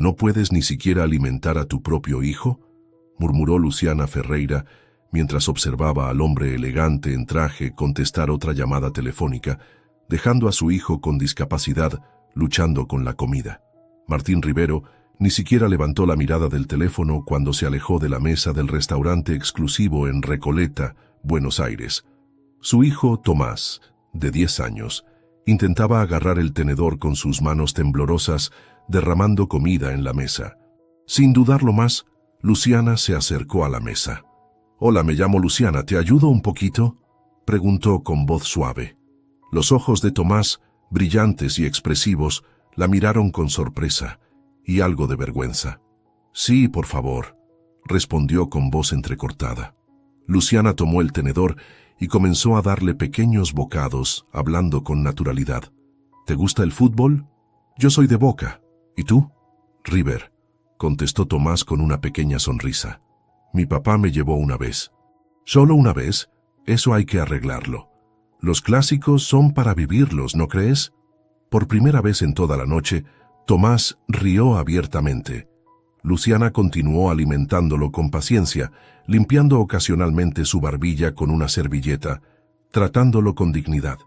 ¿No puedes ni siquiera alimentar a tu propio hijo?, murmuró Luciana Ferreira mientras observaba al hombre elegante en traje contestar otra llamada telefónica, dejando a su hijo con discapacidad luchando con la comida. Martín Rivero ni siquiera levantó la mirada del teléfono cuando se alejó de la mesa del restaurante exclusivo en Recoleta, Buenos Aires. Su hijo, Tomás, de 10 años, intentaba agarrar el tenedor con sus manos temblorosas, derramando comida en la mesa. Sin dudarlo más, Luciana se acercó a la mesa. «Hola, me llamo Luciana, ¿te ayudo un poquito?», preguntó con voz suave. Los ojos de Tomás, brillantes y expresivos, la miraron con sorpresa y algo de vergüenza. «Sí, por favor», respondió con voz entrecortada. Luciana tomó el tenedor y comenzó a darle pequeños bocados, hablando con naturalidad. «¿Te gusta el fútbol? Yo soy de Boca. ¿Y tú?». «River», contestó Tomás con una pequeña sonrisa. «Mi papá me llevó una vez». «¿Solo una vez? Eso hay que arreglarlo. Los clásicos son para vivirlos, ¿no crees?». Por primera vez en toda la noche, Tomás rió abiertamente. Luciana continuó alimentándolo con paciencia, limpiando ocasionalmente su barbilla con una servilleta, tratándolo con dignidad.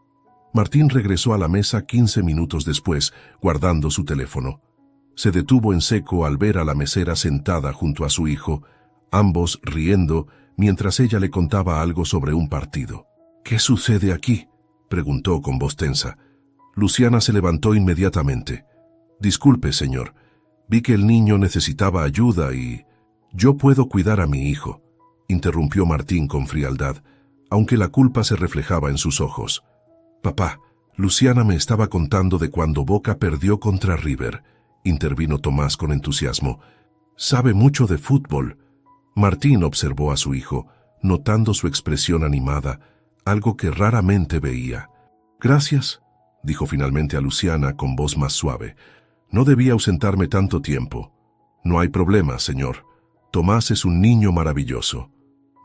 Martín regresó a la mesa 15 minutos después, guardando su teléfono. Se detuvo en seco al ver a la mesera sentada junto a su hijo, ambos riendo mientras ella le contaba algo sobre un partido. «¿Qué sucede aquí?», preguntó con voz tensa. Luciana se levantó inmediatamente. «Disculpe, señor. Vi que el niño necesitaba ayuda y...». «Yo puedo cuidar a mi hijo», interrumpió Martín con frialdad, aunque la culpa se reflejaba en sus ojos. «Papá, Luciana me estaba contando de cuando Boca perdió contra River», intervino Tomás con entusiasmo. «Sabe mucho de fútbol». Martín observó a su hijo, notando su expresión animada, algo que raramente veía. «Gracias», dijo finalmente a Luciana con voz más suave. «No debía ausentarme tanto tiempo». «No hay problema, señor. Tomás es un niño maravilloso».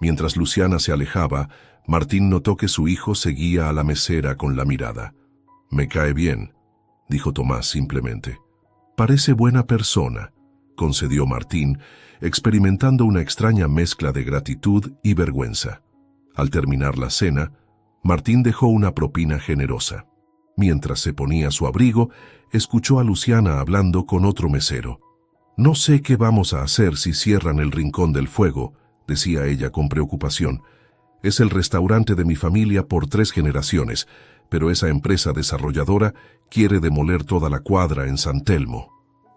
Mientras Luciana se alejaba, Martín notó que su hijo seguía a la mesera con la mirada. «Me cae bien», dijo Tomás simplemente. «Parece buena persona», concedió Martín, experimentando una extraña mezcla de gratitud y vergüenza. Al terminar la cena, Martín dejó una propina generosa. Mientras se ponía su abrigo, escuchó a Luciana hablando con otro mesero. «No sé qué vamos a hacer si cierran el Rincón del Fuego», decía ella con preocupación. «Es el restaurante de mi familia por 3 generaciones, pero esa empresa desarrolladora quiere demoler toda la cuadra en San Telmo».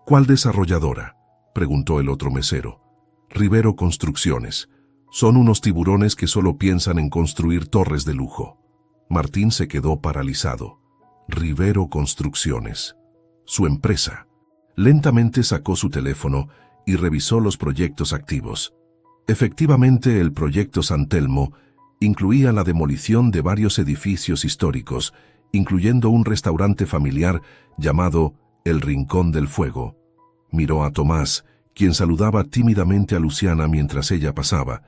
«¿Cuál desarrolladora?», preguntó el otro mesero. «Rivero Construcciones. Son unos tiburones que solo piensan en construir torres de lujo». Martín se quedó paralizado. Rivero Construcciones. Su empresa. Lentamente sacó su teléfono y revisó los proyectos activos. Efectivamente, el proyecto San Telmo incluía la demolición de varios edificios históricos, incluyendo un restaurante familiar llamado El Rincón del Fuego. Miró a Tomás, quien saludaba tímidamente a Luciana mientras ella pasaba,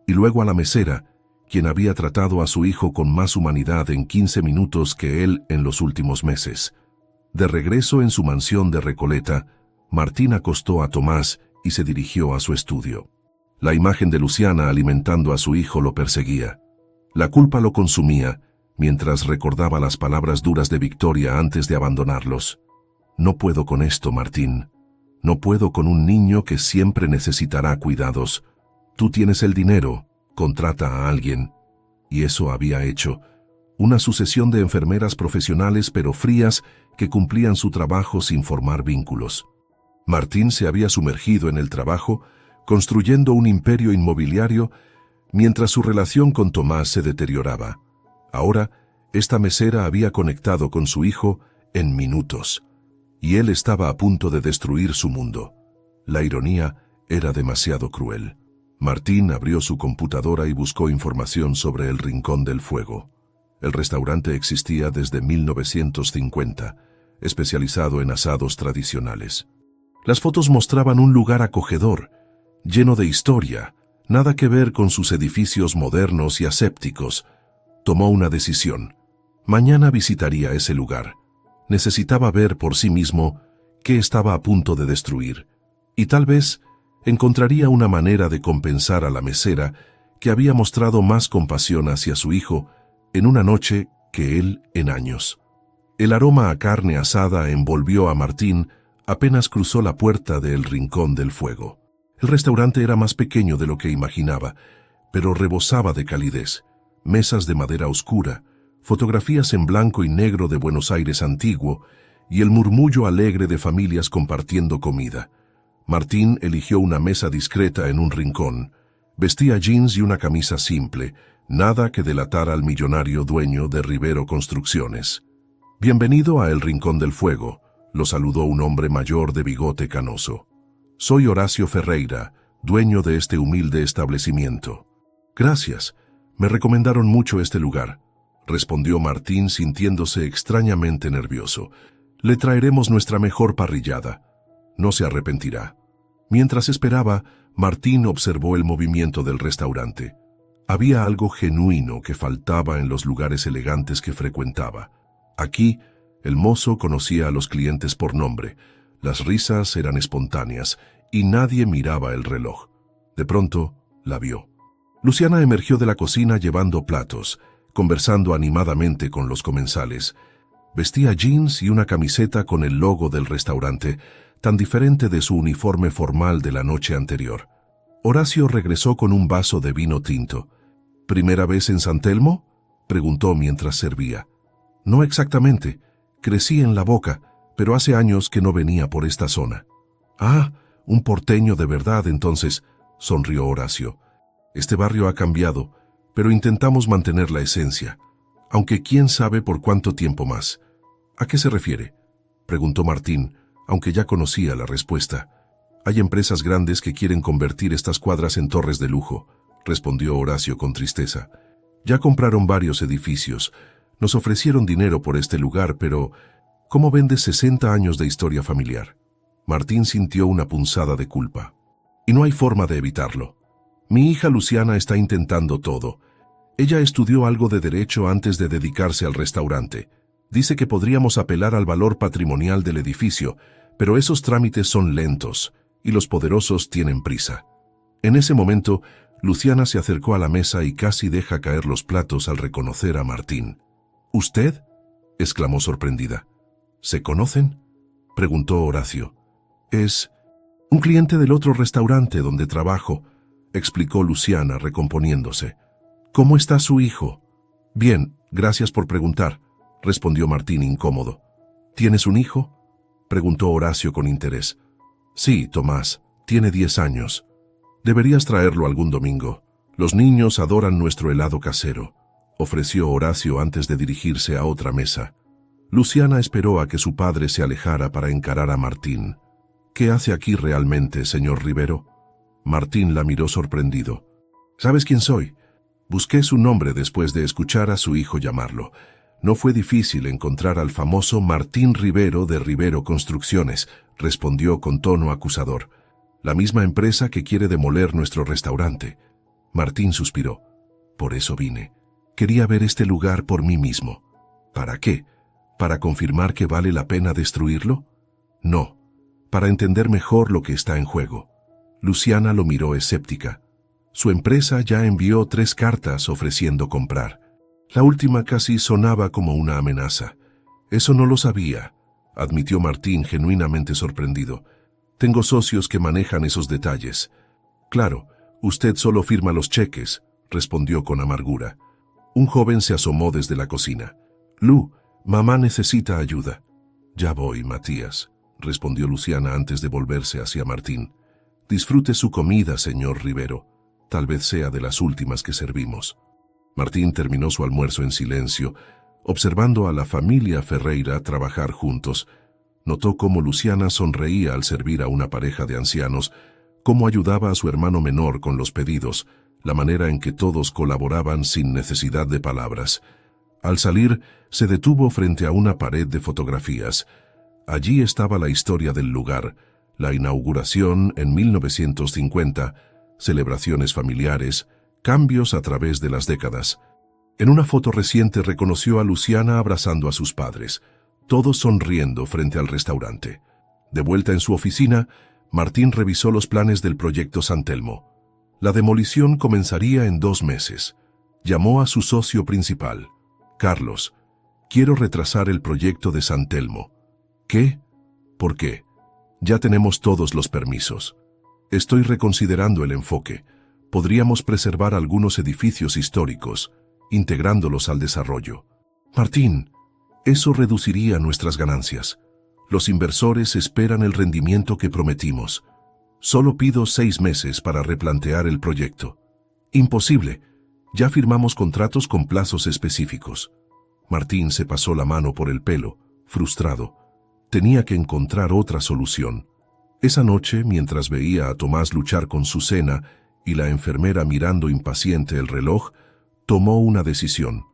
y luego a la mesera, quien había tratado a su hijo con más humanidad en 15 minutos que él en los últimos meses. De regreso en su mansión de Recoleta, Martín acostó a Tomás y se dirigió a su estudio. La imagen de Luciana alimentando a su hijo lo perseguía. La culpa lo consumía, mientras recordaba las palabras duras de Victoria antes de abandonarlos. «No puedo con esto, Martín. No puedo con un niño que siempre necesitará cuidados. Tú tienes el dinero, contrata a alguien». Y eso había hecho. Una sucesión de enfermeras profesionales pero frías que cumplían su trabajo sin formar vínculos. Martín se había sumergido en el trabajo, construyendo un imperio inmobiliario, mientras su relación con Tomás se deterioraba. Ahora, esta mesera había conectado con su hijo en minutos, y él estaba a punto de destruir su mundo. La ironía era demasiado cruel. Martín abrió su computadora y buscó información sobre el Rincón del Fuego. El restaurante existía desde 1950, especializado en asados tradicionales. Las fotos mostraban un lugar acogedor, lleno de historia, nada que ver con sus edificios modernos y asépticos. Tomó una decisión. Mañana visitaría ese lugar. Necesitaba ver por sí mismo que estaba a punto de destruir, y tal vez encontraría una manera de compensar a la mesera que había mostrado más compasión hacia su hijo en una noche que él en años. El aroma a carne asada envolvió a Martín apenas cruzó la puerta del Rincón del Fuego. El restaurante era más pequeño de lo que imaginaba, pero rebosaba de calidez. Mesas de madera oscura, fotografías en blanco y negro de Buenos Aires antiguo y el murmullo alegre de familias compartiendo comida. Martín eligió una mesa discreta en un rincón. Vestía jeans y una camisa simple, nada que delatara al millonario dueño de Rivero Construcciones. «Bienvenido a El Rincón del Fuego», lo saludó un hombre mayor de bigote canoso. «Soy Horacio Ferreira, dueño de este humilde establecimiento». «Gracias, me recomendaron mucho este lugar», respondió Martín sintiéndose extrañamente nervioso. «Le traeremos nuestra mejor parrillada. No se arrepentirá». Mientras esperaba, Martín observó el movimiento del restaurante. Había algo genuino que faltaba en los lugares elegantes que frecuentaba. Aquí, el mozo conocía a los clientes por nombre, las risas eran espontáneas y nadie miraba el reloj. De pronto, la vio. Luciana emergió de la cocina llevando platos, conversando animadamente con los comensales. Vestía jeans y una camiseta con el logo del restaurante, tan diferente de su uniforme formal de la noche anterior. Horacio regresó con un vaso de vino tinto. «¿Primera vez en San Telmo?», preguntó mientras servía. «No exactamente. Crecí en La Boca, pero hace años que no venía por esta zona». «Ah, un porteño de verdad entonces», sonrió Horacio. «Este barrio ha cambiado, pero intentamos mantener la esencia, aunque quién sabe por cuánto tiempo más». «¿A qué se refiere?», preguntó Martín, aunque ya conocía la respuesta. «Hay empresas grandes que quieren convertir estas cuadras en torres de lujo», respondió Horacio con tristeza. «Ya compraron varios edificios. Nos ofrecieron dinero por este lugar, pero ¿cómo vendes 60 años de historia familiar?». Martín sintió una punzada de culpa. «Y no hay forma de evitarlo. Mi hija Luciana está intentando todo. Ella estudió algo de derecho antes de dedicarse al restaurante. Dice que podríamos apelar al valor patrimonial del edificio, pero esos trámites son lentos y los poderosos tienen prisa». En ese momento, Luciana se acercó a la mesa y casi deja caer los platos al reconocer a Martín. «¿Usted?», exclamó sorprendida. «¿Se conocen?», preguntó Horacio. «Es un cliente del otro restaurante donde trabajo», explicó Luciana recomponiéndose. «¿Cómo está su hijo?». «Bien, gracias por preguntar», respondió Martín incómodo. «¿Tienes un hijo?», preguntó Horacio con interés. «Sí, Tomás, tiene 10 años. Deberías traerlo algún domingo. Los niños adoran nuestro helado casero», ofreció Horacio antes de dirigirse a otra mesa. Luciana esperó a que su padre se alejara para encarar a Martín. «¿Qué hace aquí realmente, señor Rivero?». Martín la miró sorprendido. «¿Sabes quién soy?». Busqué su nombre después de escuchar a su hijo llamarlo. No fue difícil encontrar al famoso Martín Rivero de Rivero Construcciones, respondió con tono acusador. «La misma empresa que quiere demoler nuestro restaurante». Martín suspiró. «Por eso vine. Quería ver este lugar por mí mismo». «¿Para qué? ¿Para confirmar que vale la pena destruirlo?». «No, para entender mejor lo que está en juego». Luciana lo miró escéptica. Su empresa ya envió 3 cartas ofreciendo comprar. La última casi sonaba como una amenaza. «Eso no lo sabía», admitió Martín genuinamente sorprendido. «Tengo socios que manejan esos detalles». «Claro, usted solo firma los cheques», respondió con amargura. Un joven se asomó desde la cocina. «Lu, mamá necesita ayuda». «Ya voy, Matías», respondió Luciana antes de volverse hacia Martín. «Disfrute su comida, señor Rivero. Tal vez sea de las últimas que servimos». Martín terminó su almuerzo en silencio, observando a la familia Ferreira trabajar juntos. Notó cómo Luciana sonreía al servir a una pareja de ancianos, cómo ayudaba a su hermano menor con los pedidos, la manera en que todos colaboraban sin necesidad de palabras. Al salir, se detuvo frente a una pared de fotografías. Allí estaba la historia del lugar, la inauguración en 1950, celebraciones familiares, cambios a través de las décadas. En una foto reciente reconoció a Luciana abrazando a sus padres, todos sonriendo frente al restaurante. De vuelta en su oficina, Martín revisó los planes del proyecto San Telmo. La demolición comenzaría en 2 meses. Llamó a su socio principal. Carlos, quiero retrasar el proyecto de San Telmo. ¿Qué? ¿Por qué? Ya tenemos todos los permisos. Estoy reconsiderando el enfoque. Podríamos preservar algunos edificios históricos, integrándolos al desarrollo. Martín, eso reduciría nuestras ganancias. Los inversores esperan el rendimiento que prometimos. Solo pido 6 meses para replantear el proyecto. Imposible. Ya firmamos contratos con plazos específicos. Martín se pasó la mano por el pelo, frustrado. Tenía que encontrar otra solución. Esa noche, mientras veía a Tomás luchar con su cena y la enfermera mirando impaciente el reloj, tomó una decisión.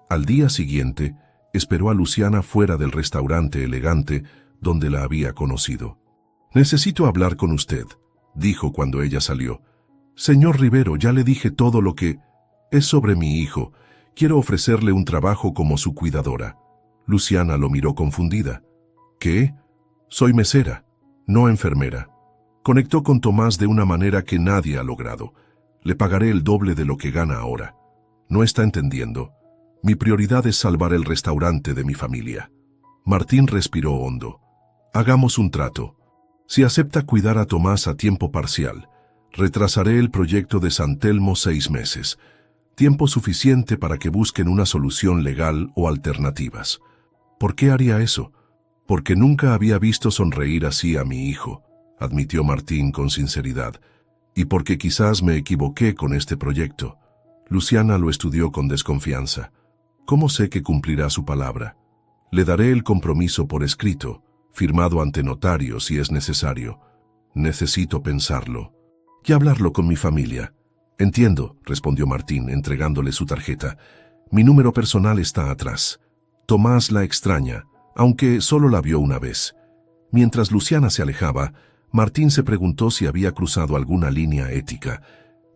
Al día siguiente, esperó a Luciana fuera del restaurante elegante donde la había conocido. «Necesito hablar con usted», dijo cuando ella salió. «Señor Rivero, ya le dije todo lo que... Es sobre mi hijo. Quiero ofrecerle un trabajo como su cuidadora». Luciana lo miró confundida. «¿Qué? Soy mesera, no enfermera». Conectó con Tomás de una manera que nadie ha logrado. «Le pagaré el doble de lo que gana ahora». «No está entendiendo. Mi prioridad es salvar el restaurante de mi familia». Martín respiró hondo. «Hagamos un trato. Si acepta cuidar a Tomás a tiempo parcial, retrasaré el proyecto de San Telmo 6 meses, tiempo suficiente para que busquen una solución legal o alternativas». «¿Por qué haría eso?» «Porque nunca había visto sonreír así a mi hijo», admitió Martín con sinceridad, «y porque quizás me equivoqué con este proyecto». Luciana lo estudió con desconfianza. «¿Cómo sé que cumplirá su palabra?» «Le daré el compromiso por escrito, firmado ante notario si es necesario. Necesito pensarlo y hablarlo con mi familia». «Entiendo», respondió Martín, entregándole su tarjeta. «Mi número personal está atrás». Tomás la extraña, aunque solo la vio una vez. Mientras Luciana se alejaba, Martín se preguntó si había cruzado alguna línea ética,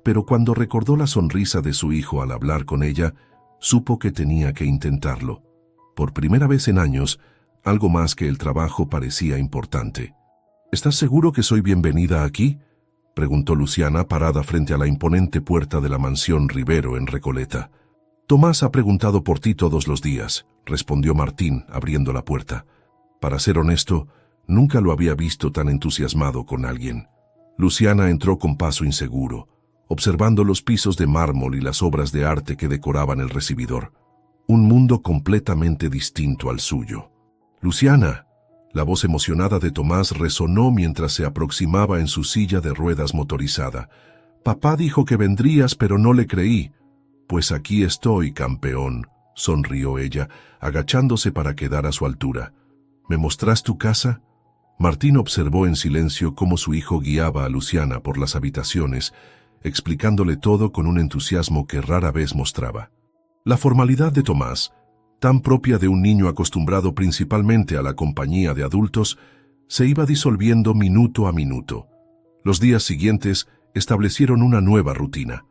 pero cuando recordó la sonrisa de su hijo al hablar con ella, supo que tenía que intentarlo. Por primera vez en años, algo más que el trabajo parecía importante. «¿Estás seguro que soy bienvenida aquí?», preguntó Luciana parada frente a la imponente puerta de la mansión Rivero en Recoleta. «Tomás ha preguntado por ti todos los días», respondió Martín, abriendo la puerta. Para ser honesto, nunca lo había visto tan entusiasmado con alguien. Luciana entró con paso inseguro, observando los pisos de mármol y las obras de arte que decoraban el recibidor. Un mundo completamente distinto al suyo. «Luciana», la voz emocionada de Tomás resonó mientras se aproximaba en su silla de ruedas motorizada. «Papá dijo que vendrías, pero no le creí». «Pues aquí estoy, campeón», sonrió ella, agachándose para quedar a su altura. «¿Me mostrás tu casa?». Martín observó en silencio cómo su hijo guiaba a Luciana por las habitaciones, explicándole todo con un entusiasmo que rara vez mostraba. La formalidad de Tomás, tan propia de un niño acostumbrado principalmente a la compañía de adultos, se iba disolviendo minuto a minuto. Los días siguientes establecieron una nueva rutina.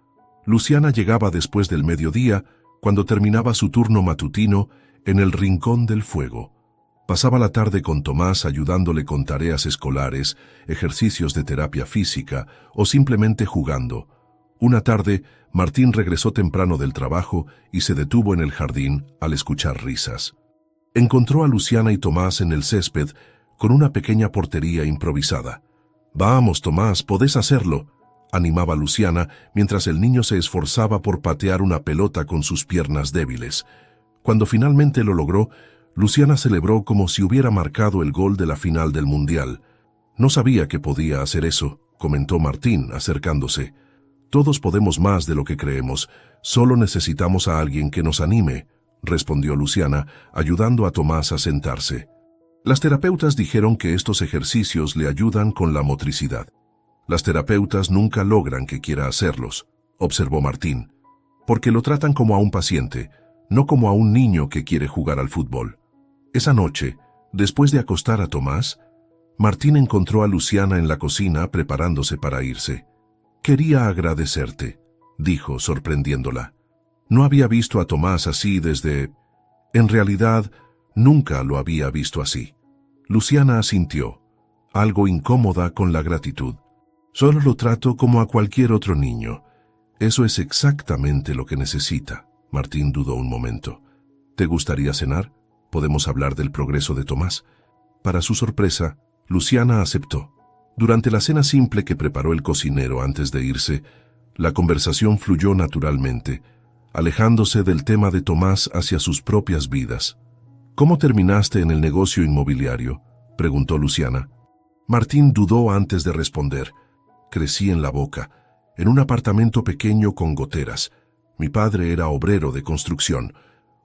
Luciana llegaba después del mediodía, cuando terminaba su turno matutino, en el rincón del fuego. Pasaba la tarde con Tomás ayudándole con tareas escolares, ejercicios de terapia física o simplemente jugando. Una tarde, Martín regresó temprano del trabajo y se detuvo en el jardín al escuchar risas. Encontró a Luciana y Tomás en el césped con una pequeña portería improvisada. «Vamos, Tomás, podés hacerlo», animaba Luciana mientras el niño se esforzaba por patear una pelota con sus piernas débiles. Cuando finalmente lo logró, Luciana celebró como si hubiera marcado el gol de la final del Mundial. «No sabía que podía hacer eso», comentó Martín, acercándose. «Todos podemos más de lo que creemos, solo necesitamos a alguien que nos anime», respondió Luciana, ayudando a Tomás a sentarse. Las terapeutas dijeron que estos ejercicios le ayudan con la motricidad. «Las terapeutas nunca logran que quiera hacerlos», observó Martín, «porque lo tratan como a un paciente, no como a un niño que quiere jugar al fútbol». Esa noche, después de acostar a Tomás, Martín encontró a Luciana en la cocina preparándose para irse. «Quería agradecerte», dijo, sorprendiéndola. No había visto a Tomás así desde... En realidad, nunca lo había visto así. Luciana asintió. algo incómoda con la gratitud. Solo lo trato como a cualquier otro niño. Eso es exactamente lo que necesita. Martín dudó un momento. ¿Te gustaría cenar? Podemos hablar del progreso de Tomás. Para su sorpresa, Luciana aceptó. Durante la cena simple que preparó el cocinero antes de irse, la conversación fluyó naturalmente, alejándose del tema de Tomás hacia sus propias vidas. ¿Cómo terminaste en el negocio inmobiliario?, preguntó Luciana. Martín dudó antes de responder. Crecí en La Boca, en un apartamento pequeño con goteras. Mi padre era obrero de construcción.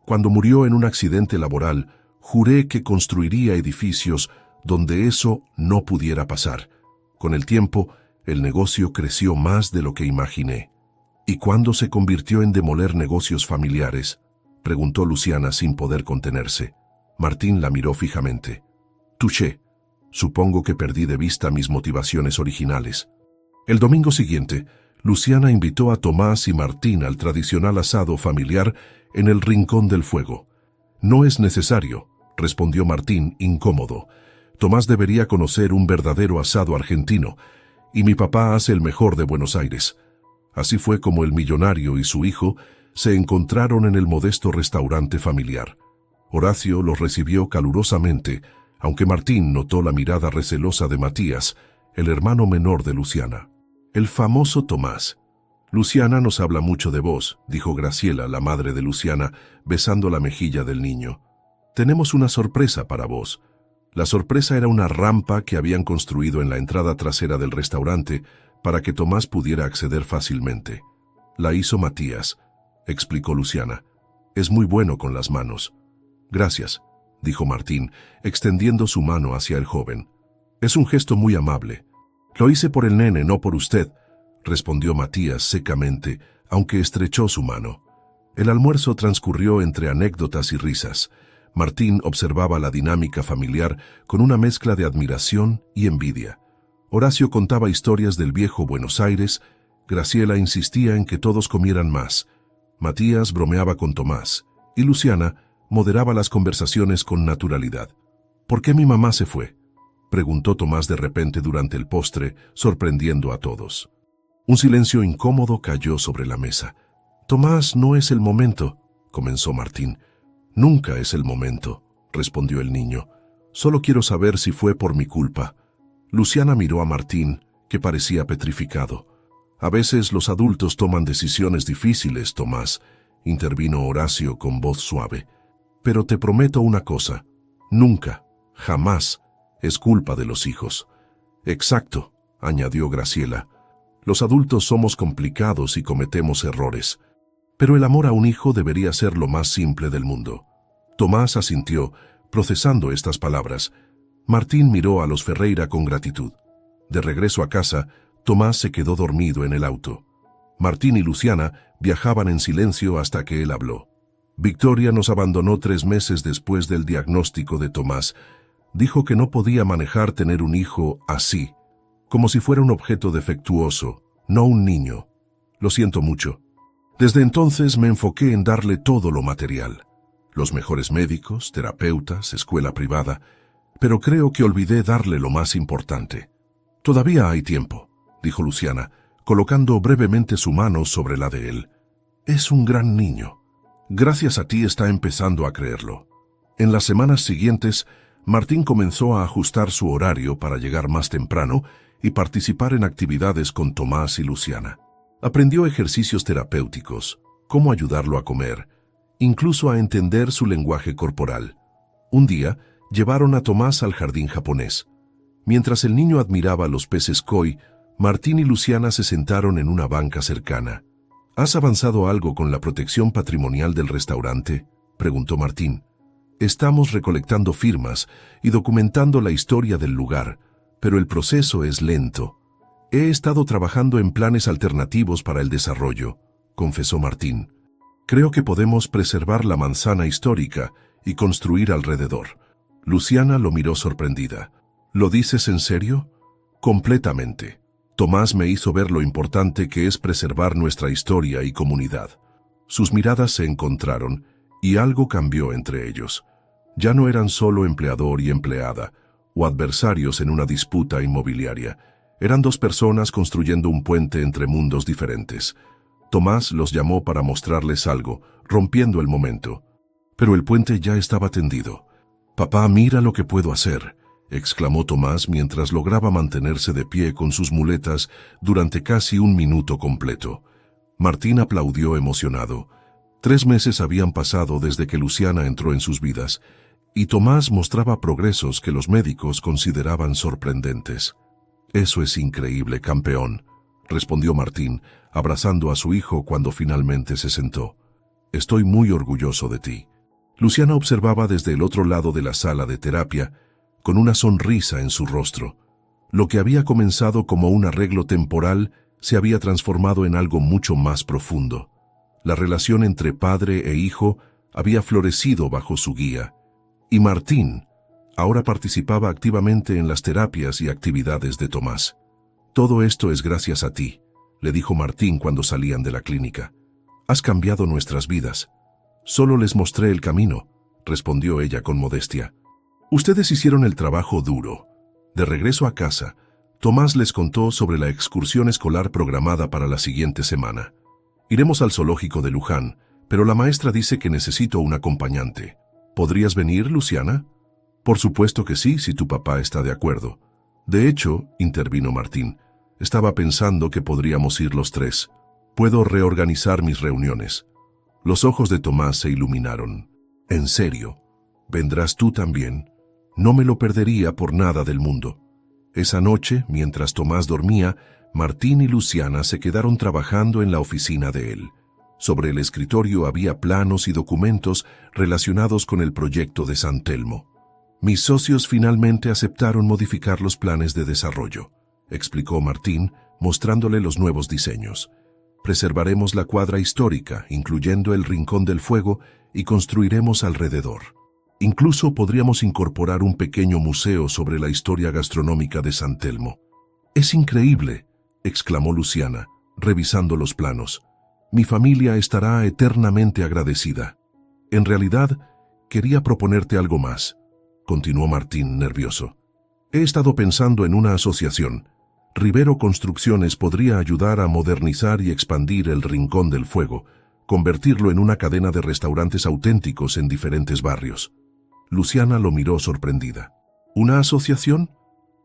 Cuando murió en un accidente laboral, juré que construiría edificios donde eso no pudiera pasar. Con el tiempo, el negocio creció más de lo que imaginé. ¿Y cuándo se convirtió en demoler negocios familiares?, preguntó Luciana sin poder contenerse. Martín la miró fijamente. Touché. Supongo que perdí de vista mis motivaciones originales. El domingo siguiente, Luciana invitó a Tomás y Martín al tradicional asado familiar en el Rincón del Fuego. No es necesario, respondió Martín, incómodo. Tomás debería conocer un verdadero asado argentino, y mi papá hace el mejor de Buenos Aires. Así fue como el millonario y su hijo se encontraron en el modesto restaurante familiar. Horacio los recibió calurosamente, aunque Martín notó la mirada recelosa de Matías, el hermano menor de Luciana. El famoso Tomás. Luciana nos habla mucho de vos, dijo Graciela, la madre de Luciana, besando la mejilla del niño. Tenemos una sorpresa para vos. La sorpresa era una rampa que habían construido en la entrada trasera del restaurante para que Tomás pudiera acceder fácilmente. La hizo Matías, explicó Luciana. Es muy bueno con las manos. Gracias, dijo Martín, extendiendo su mano hacia el joven. Es un gesto muy amable. Lo hice por el nene, no por usted, respondió Matías secamente, aunque estrechó su mano. El almuerzo transcurrió entre anécdotas y risas. Martín observaba la dinámica familiar con una mezcla de admiración y envidia. Horacio contaba historias del viejo Buenos Aires, Graciela insistía en que todos comieran más, Matías bromeaba con Tomás, y Luciana moderaba las conversaciones con naturalidad. ¿Por qué mi mamá se fue?, preguntó Tomás de repente durante el postre, sorprendiendo a todos. Un silencio incómodo cayó sobre la mesa. Tomás, no es el momento, comenzó Martín. Nunca es el momento, respondió el niño. Solo quiero saber si fue por mi culpa. Luciana miró a Martín, que parecía petrificado. A veces los adultos toman decisiones difíciles, Tomás, intervino Horacio con voz suave. Pero te prometo una cosa. Nunca, jamás, es culpa de los hijos. Exacto, añadió Graciela. Los adultos somos complicados y cometemos errores. Pero el amor a un hijo debería ser lo más simple del mundo. Tomás asintió, procesando estas palabras. Martín miró a los Ferreira con gratitud. De regreso a casa, Tomás se quedó dormido en el auto. Martín y Luciana viajaban en silencio hasta que él habló. Victoria nos abandonó 3 meses después del diagnóstico de Tomás. Dijo que no podía manejar tener un hijo así, como si fuera un objeto defectuoso, no un niño. Lo siento mucho. Desde entonces me enfoqué en darle todo lo material. Los mejores médicos, terapeutas, escuela privada, pero creo que olvidé darle lo más importante. Todavía hay tiempo, dijo Luciana, colocando brevemente su mano sobre la de él. Es un gran niño. Gracias a ti está empezando a creerlo. En las semanas siguientes, Martín comenzó a ajustar su horario para llegar más temprano y participar en actividades con Tomás y Luciana. Aprendió ejercicios terapéuticos, cómo ayudarlo a comer, incluso a entender su lenguaje corporal. Un día, llevaron a Tomás al jardín japonés. Mientras el niño admiraba los peces koi, Martín y Luciana se sentaron en una banca cercana. ¿Has avanzado algo con la protección patrimonial del restaurante?, preguntó Martín. Estamos recolectando firmas y documentando la historia del lugar, pero el proceso es lento. He estado trabajando en planes alternativos para el desarrollo, confesó Martín. Creo que podemos preservar la manzana histórica y construir alrededor. Luciana lo miró sorprendida. ¿Lo dices en serio? Completamente. Tomás me hizo ver lo importante que es preservar nuestra historia y comunidad. Sus miradas se encontraron y algo cambió entre ellos. Ya no eran solo empleador y empleada. o adversarios en una disputa inmobiliaria. Eran dos personas construyendo un puente entre mundos diferentes. Tomás los llamó para mostrarles algo, rompiendo el momento. Pero el puente ya estaba tendido. «Papá, mira lo que puedo hacer», exclamó Tomás mientras lograba mantenerse de pie con sus muletas durante casi un minuto completo. Martín aplaudió emocionado. 3 meses habían pasado desde que Luciana entró en sus vidas, y Tomás mostraba progresos que los médicos consideraban sorprendentes. «Eso es increíble, campeón», respondió Martín, abrazando a su hijo cuando finalmente se sentó. «Estoy muy orgulloso de ti». Luciana observaba desde el otro lado de la sala de terapia, con una sonrisa en su rostro. Lo que había comenzado como un arreglo temporal se había transformado en algo mucho más profundo. La relación entre padre e hijo había florecido bajo su guía, y Martín ahora participaba activamente en las terapias y actividades de Tomás. «Todo esto es gracias a ti», le dijo Martín cuando salían de la clínica. «Has cambiado nuestras vidas». «Solo les mostré el camino», respondió ella con modestia. «Ustedes hicieron el trabajo duro». De regreso a casa, Tomás les contó sobre la excursión escolar programada para la siguiente semana. «Iremos al zoológico de Luján, pero la maestra dice que necesito un acompañante. ¿Podrías venir, Luciana?» «Por supuesto que sí, si tu papá está de acuerdo». «De hecho», intervino Martín, «estaba pensando que podríamos ir los 3. Puedo reorganizar mis reuniones». Los ojos de Tomás se iluminaron. «¿En serio? ¿Vendrás tú también?» «No me lo perdería por nada del mundo». Esa noche, mientras Tomás dormía, Martín y Luciana se quedaron trabajando en la oficina de él. Sobre el escritorio había planos y documentos relacionados con el proyecto de San Telmo. «Mis socios finalmente aceptaron modificar los planes de desarrollo», explicó Martín, mostrándole los nuevos diseños. «Preservaremos la cuadra histórica, incluyendo el Rincón del Fuego, y construiremos alrededor. Incluso podríamos incorporar un pequeño museo sobre la historia gastronómica de San Telmo». «Es increíble», exclamó Luciana, revisando los planos. «Mi familia estará eternamente agradecida». «En realidad, quería proponerte algo más», continuó Martín, nervioso. «He estado pensando en una asociación. Rivero Construcciones podría ayudar a modernizar y expandir el Rincón del Fuego, convertirlo en una cadena de restaurantes auténticos en diferentes barrios». Luciana lo miró sorprendida. «¿Una asociación?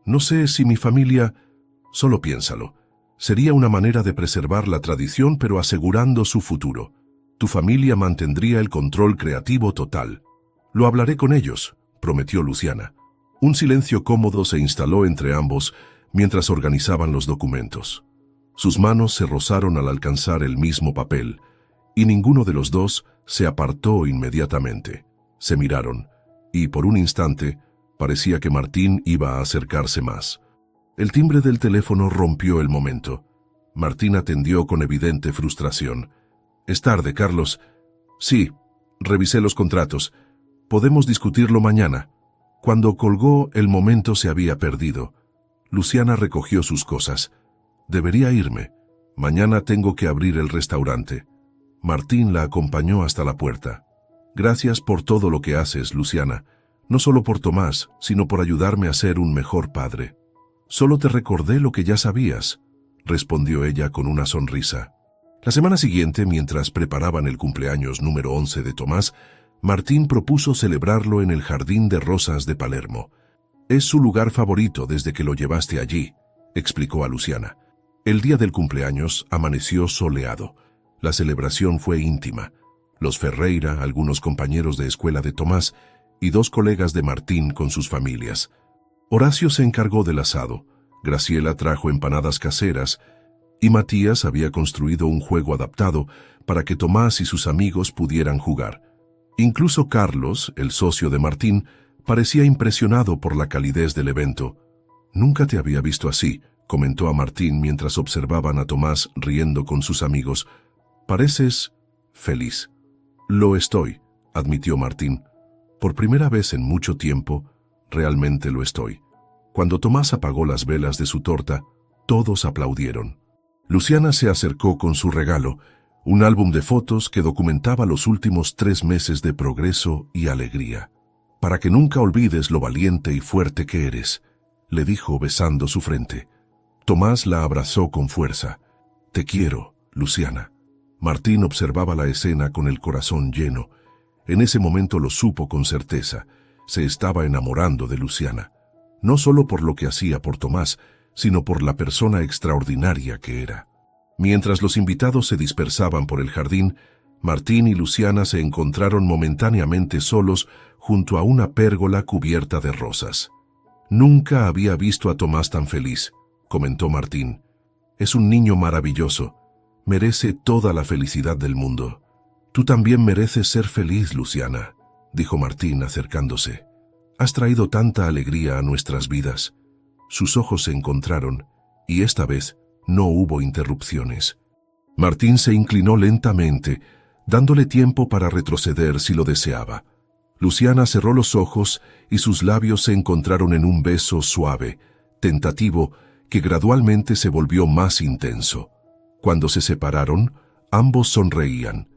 No sé si mi familia...» «Solo piénsalo. Sería una manera de preservar la tradición pero asegurando su futuro. Tu familia mantendría el control creativo total». «Lo hablaré con ellos», prometió Luciana. Un silencio cómodo se instaló entre ambos mientras organizaban los documentos. Sus manos se rozaron al alcanzar el mismo papel, y ninguno de los dos se apartó inmediatamente. Se miraron, y por un instante parecía que Martín iba a acercarse más. El timbre del teléfono rompió el momento. Martín atendió con evidente frustración. «Es tarde, Carlos». «Sí, revisé los contratos. Podemos discutirlo mañana». Cuando colgó, el momento se había perdido. Luciana recogió sus cosas. «Debería irme. Mañana tengo que abrir el restaurante». Martín la acompañó hasta la puerta. «Gracias por todo lo que haces, Luciana. No solo por Tomás, sino por ayudarme a ser un mejor padre». «Solo te recordé lo que ya sabías», respondió ella con una sonrisa. La semana siguiente, mientras preparaban el cumpleaños número 11 de Tomás, Martín propuso celebrarlo en el Jardín de Rosas de Palermo. «Es su lugar favorito desde que lo llevaste allí», explicó a Luciana. El día del cumpleaños amaneció soleado. La celebración fue íntima. Los Ferreira, algunos compañeros de escuela de Tomás y 2 colegas de Martín con sus familias. Horacio se encargó del asado, Graciela trajo empanadas caseras y Matías había construido un juego adaptado para que Tomás y sus amigos pudieran jugar. Incluso Carlos, el socio de Martín, parecía impresionado por la calidez del evento. «Nunca te había visto así», comentó a Martín mientras observaban a Tomás riendo con sus amigos. «Pareces feliz». «Lo estoy», admitió Martín. «Por primera vez en mucho tiempo, realmente lo estoy». Cuando Tomás apagó las velas de su torta, todos aplaudieron. Luciana se acercó con su regalo, un álbum de fotos que documentaba los últimos 3 meses de progreso y alegría. para que nunca olvides lo valiente y fuerte que eres, le dijo besando su frente. Tomás la abrazó con fuerza. Te quiero, Luciana. Martín observaba la escena con el corazón lleno. En ese momento lo supo con certeza. Se estaba enamorando de Luciana. No solo por lo que hacía por Tomás, sino por la persona extraordinaria que era. Mientras los invitados se dispersaban por el jardín, Martín y Luciana se encontraron momentáneamente solos junto a una pérgola cubierta de rosas. Nunca había visto a Tomás tan feliz, comentó Martín. Es un niño maravilloso. Merece toda la felicidad del mundo. Tú también mereces ser feliz, Luciana, dijo Martín acercándose. Has traído tanta alegría a nuestras vidas. Sus ojos se encontraron, y esta vez no hubo interrupciones. Martín se inclinó lentamente, dándole tiempo para retroceder si lo deseaba. Luciana cerró los ojos y sus labios se encontraron en un beso suave, tentativo, que gradualmente se volvió más intenso. Cuando se separaron, ambos sonreían.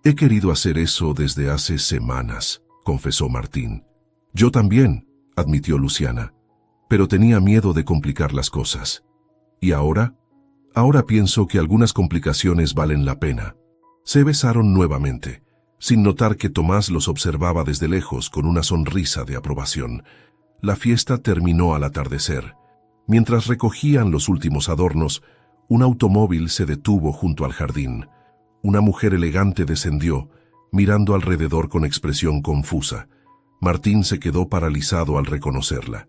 He querido hacer eso desde hace semanas, confesó Martín. Yo también, admitió Luciana, pero tenía miedo de complicar las cosas. ¿Y ahora? Ahora pienso que algunas complicaciones valen la pena. Se besaron nuevamente, sin notar que Tomás los observaba desde lejos con una sonrisa de aprobación. La fiesta terminó al atardecer. Mientras recogían los últimos adornos, un automóvil se detuvo junto al jardín. Una mujer elegante descendió, mirando alrededor con expresión confusa. Martín se quedó paralizado al reconocerla.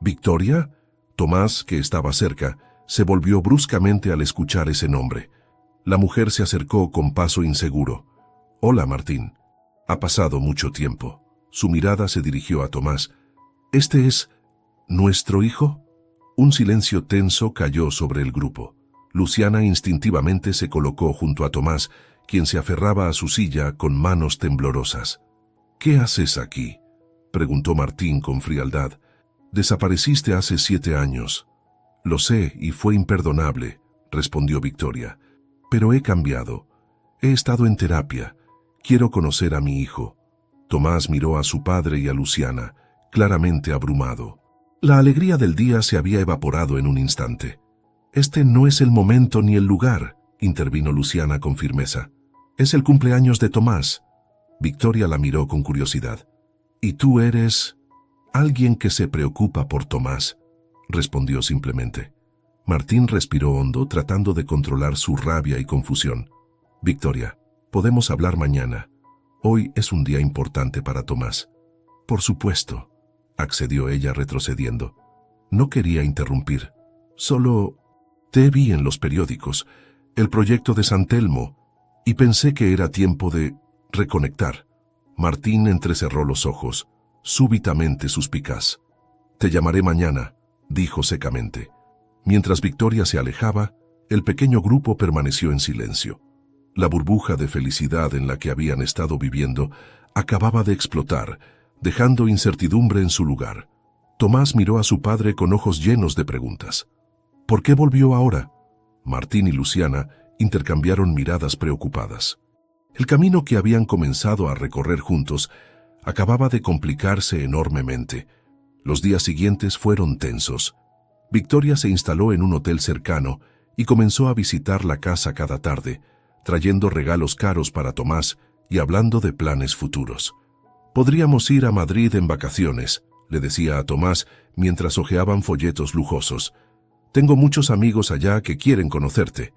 ¿Victoria? Tomás, que estaba cerca, se volvió bruscamente al escuchar ese nombre. La mujer se acercó con paso inseguro. Hola, Martín. Ha pasado mucho tiempo. Su mirada se dirigió a Tomás. ¿Este es nuestro hijo? Un silencio tenso cayó sobre el grupo. Luciana instintivamente se colocó junto a Tomás, quien se aferraba a su silla con manos temblorosas. ¿Qué haces aquí?, preguntó Martín con frialdad. Desapareciste hace 7 años. Lo sé y fue imperdonable, respondió Victoria. Pero he cambiado. He estado en terapia. Quiero conocer a mi hijo. Tomás miró a su padre y a Luciana, claramente abrumado. La alegría del día se había evaporado en un instante. Este no es el momento ni el lugar, intervino Luciana con firmeza. Es el cumpleaños de Tomás. Victoria la miró con curiosidad. ¿Y tú eres alguien que se preocupa por Tomás?, respondió simplemente. Martín respiró hondo, tratando de controlar su rabia y confusión. Victoria, podemos hablar mañana. Hoy es un día importante para Tomás. Por supuesto, accedió ella retrocediendo. No quería interrumpir. Solo te vi en los periódicos, el proyecto de San Telmo, y pensé que era tiempo de reconectar. Martín entrecerró los ojos, súbitamente suspicaz. Te llamaré mañana, dijo secamente. Mientras Victoria se alejaba, el pequeño grupo permaneció en silencio. La burbuja de felicidad en la que habían estado viviendo acababa de explotar, dejando incertidumbre en su lugar. Tomás miró a su padre con ojos llenos de preguntas. ¿Por qué volvió ahora? Martín y Luciana intercambiaron miradas preocupadas. El camino que habían comenzado a recorrer juntos acababa de complicarse enormemente. Los días siguientes fueron tensos. Victoria se instaló en un hotel cercano y comenzó a visitar la casa cada tarde, trayendo regalos caros para Tomás y hablando de planes futuros. Podríamos ir a Madrid en vacaciones, le decía a Tomás mientras hojeaban folletos lujosos. Tengo muchos amigos allá que quieren conocerte.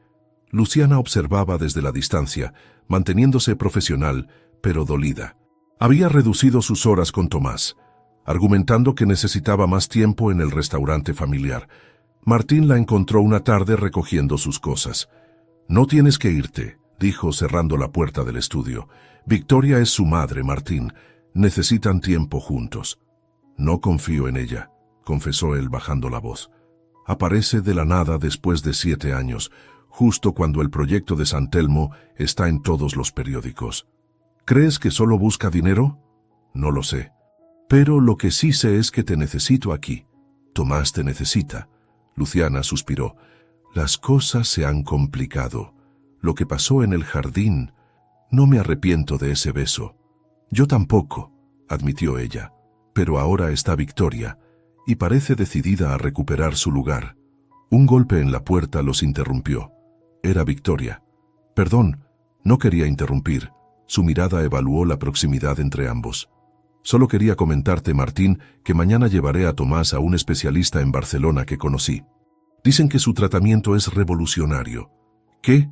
Luciana observaba desde la distancia, manteniéndose profesional, pero dolida. Había reducido sus horas con Tomás, argumentando que necesitaba más tiempo en el restaurante familiar. Martín la encontró una tarde recogiendo sus cosas. No tienes que irte, dijo cerrando la puerta del estudio. Victoria es su madre, Martín. Necesitan tiempo juntos. No confío en ella, confesó él bajando la voz. Aparece de la nada después de 7 años, justo cuando el proyecto de San Telmo está en todos los periódicos. ¿Crees que solo busca dinero? No lo sé. Pero lo que sí sé es que te necesito aquí. Tomás te necesita. Luciana suspiró. Las cosas se han complicado. Lo que pasó en el jardín. No me arrepiento de ese beso. Yo tampoco, admitió ella. pero ahora está Victoria, y parece decidida a recuperar su lugar. Un golpe en la puerta los interrumpió. Era Victoria. Perdón, no quería interrumpir. Su mirada evaluó la proximidad entre ambos. Solo quería comentarte, Martín, que mañana llevaré a Tomás a un especialista en Barcelona que conocí. Dicen que su tratamiento es revolucionario. ¿Qué?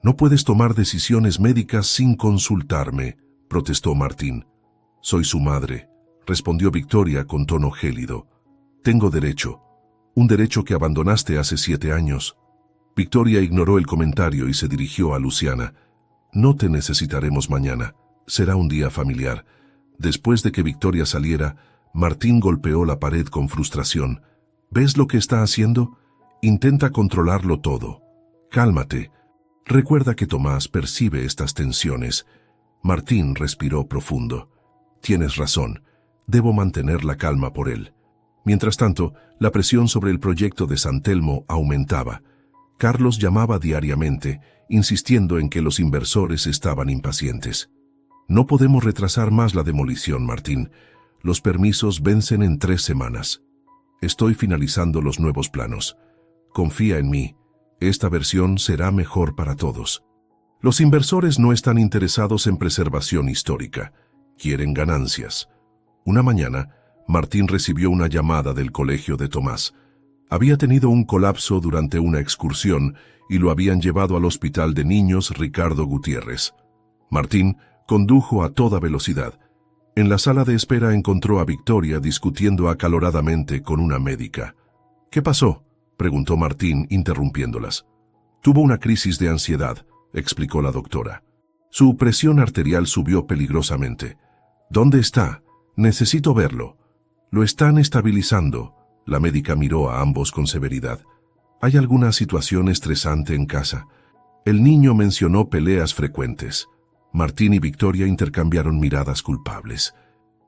No puedes tomar decisiones médicas sin consultarme, protestó Martín. Soy su madre, respondió Victoria con tono gélido. Tengo derecho. Un derecho que abandonaste hace 7 años. Victoria ignoró el comentario y se dirigió a Luciana. No te necesitaremos mañana. Será un día familiar. Después de que Victoria saliera, Martín golpeó la pared con frustración. ¿Ves lo que está haciendo? Intenta controlarlo todo. Cálmate. Recuerda que Tomás percibe estas tensiones. Martín respiró profundo. Tienes razón. Debo mantener la calma por él. Mientras tanto, la presión sobre el proyecto de San Telmo aumentaba. Carlos llamaba diariamente, insistiendo en que los inversores estaban impacientes. No podemos retrasar más la demolición, Martín. Los permisos vencen en 3 semanas. Estoy finalizando los nuevos planos. Confía en mí. Esta versión será mejor para todos. Los inversores no están interesados en preservación histórica. Quieren ganancias. Una mañana, Martín recibió una llamada del colegio de Tomás. Había tenido un colapso durante una excursión y lo habían llevado al hospital de niños Ricardo Gutiérrez. Martín condujo a toda velocidad. En la sala de espera encontró a Victoria discutiendo acaloradamente con una médica. ¿Qué pasó?, preguntó Martín, interrumpiéndolas. Tuvo una crisis de ansiedad, explicó la doctora. Su presión arterial subió peligrosamente. ¿Dónde está? Necesito verlo. Lo están estabilizando. La médica miró a ambos con severidad. ¿Hay alguna situación estresante en casa? El niño mencionó peleas frecuentes. Martín y Victoria intercambiaron miradas culpables.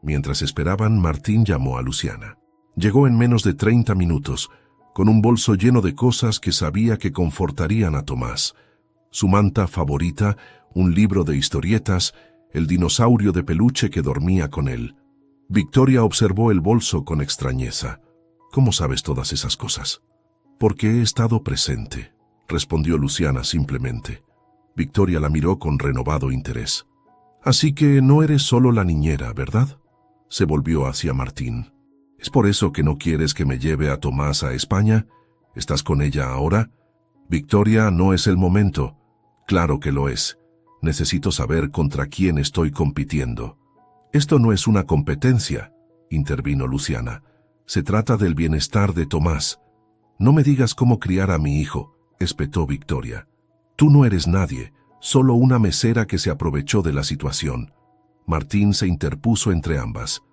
Mientras esperaban, Martín llamó a Luciana. Llegó en menos de 30 minutos, con un bolso lleno de cosas que sabía que confortarían a Tomás. Su manta favorita, un libro de historietas, el dinosaurio de peluche que dormía con él. Victoria observó el bolso con extrañeza. ¿Cómo sabes todas esas cosas? Porque he estado presente, respondió Luciana simplemente. Victoria la miró con renovado interés. Así que no eres solo la niñera, ¿verdad? Se volvió hacia Martín. ¿Es por eso que no quieres que me lleve a Tomás a España? ¿Estás con ella ahora? Victoria, no es el momento. Claro que lo es. Necesito saber contra quién estoy compitiendo. Esto no es una competencia, intervino Luciana. Se trata del bienestar de Tomás. No me digas cómo criar a mi hijo, espetó Victoria. Tú no eres nadie, solo una mesera que se aprovechó de la situación. Martín se interpuso entre ambas.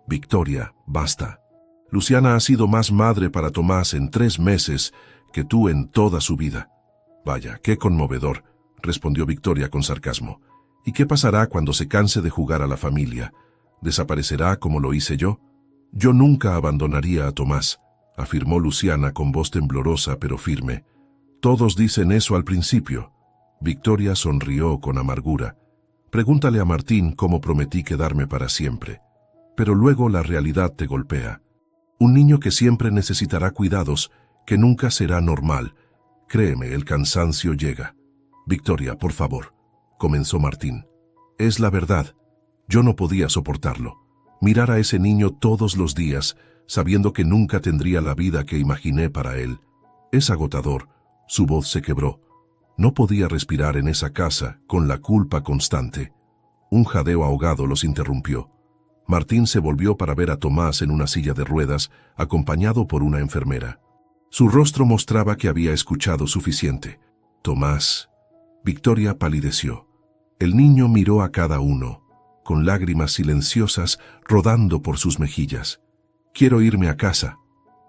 Victoria, basta. Luciana ha sido más madre para Tomás en 3 meses que tú en toda su vida. Vaya, qué conmovedor, respondió Victoria con sarcasmo. ¿Y qué pasará cuando se canse de jugar a la familia? ¿Desaparecerá como lo hice yo? Yo nunca abandonaría a Tomás, afirmó Luciana con voz temblorosa pero firme. Todos dicen eso al principio. Victoria sonrió con amargura. Pregúntale a Martín cómo prometí quedarme para siempre. Pero luego la realidad te golpea. Un niño que siempre necesitará cuidados, que nunca será normal. Créeme, el cansancio llega. Victoria, por favor, comenzó Martín. Es la verdad. Yo no podía soportarlo. Mirar a ese niño todos los días, sabiendo que nunca tendría la vida que imaginé para él. Es agotador. Su voz se quebró. No podía respirar en esa casa, con la culpa constante. Un jadeo ahogado los interrumpió. Martín se volvió para ver a Tomás en una silla de ruedas, acompañado por una enfermera. Su rostro mostraba que había escuchado suficiente. Tomás. Victoria palideció. El niño miró a cada uno, con lágrimas silenciosas rodando por sus mejillas. Quiero irme a casa,